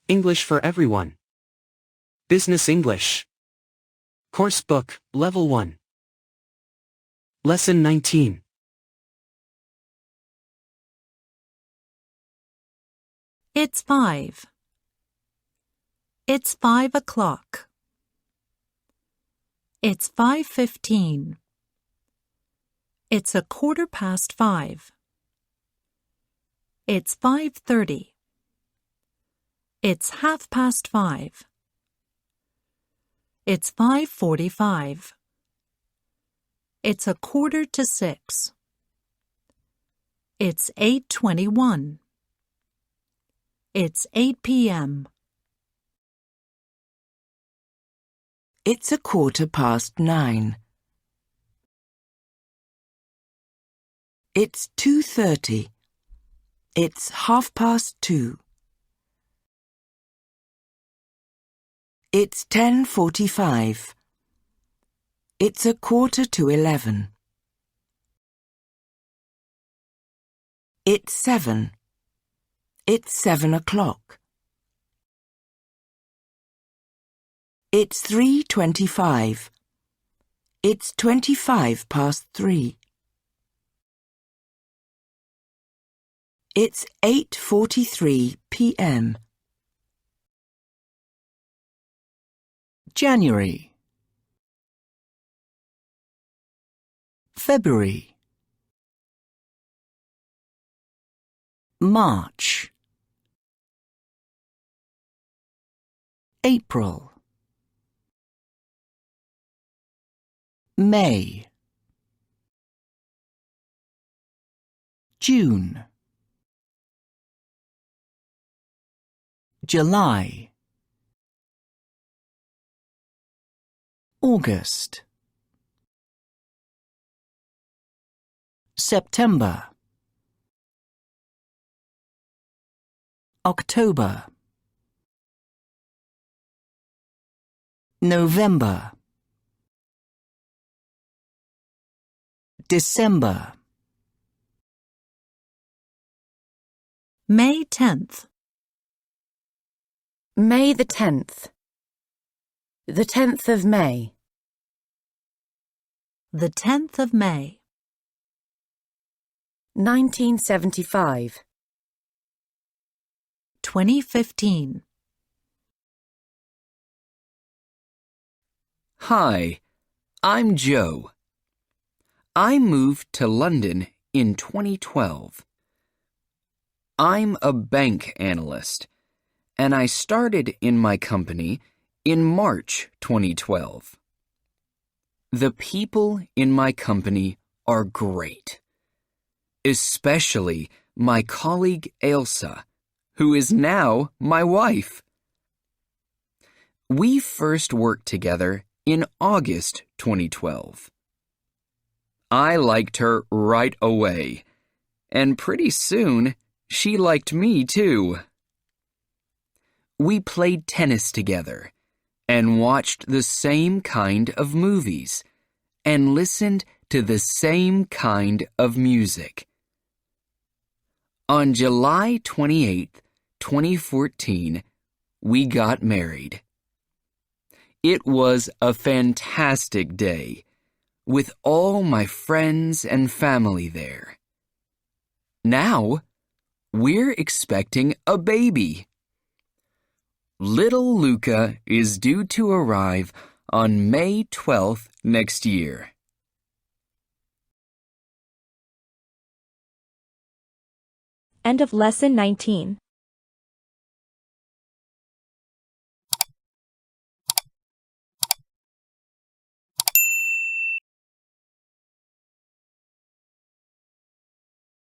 English for Everyone. Business English. Course Book, Level 1. Lesson 19. It's 5. It's 5 o'clock. It's 5:15. It's 5:15. It's 5:30. It's 5:30. It's 5:45. It's 5:45. It's 8:21. It's 8 p.m. It's 9:15. It's 2:30. It's 2:30. It's 10:45. It's 11:15. It's 7. It's 7 o'clock. It's 3:25. It's 3:25. It's 8:43 p.m. January, February, March, April, May, June, July, August, September, October, November, December. May 10th. May the 10th. The 10th of May. The 10th of May. 1975. 2015. Hi, I'm Joe. I moved to London in 2012. I'm a bank analyst, and I started in my company in March 2012. The people in my company are great, especially my colleague Ailsa, who is now my wife. We first worked together in August 2012. I liked her right away, and pretty soon she liked me too. We played tennis together and watched the same kind of movies and listened to the same kind of music. On July 28, 2014, we got married. It was a fantastic day, with all my friends and family there. Now, we're expecting a baby. Little Luca is due to arrive on May 12th next year. End of Lesson 19.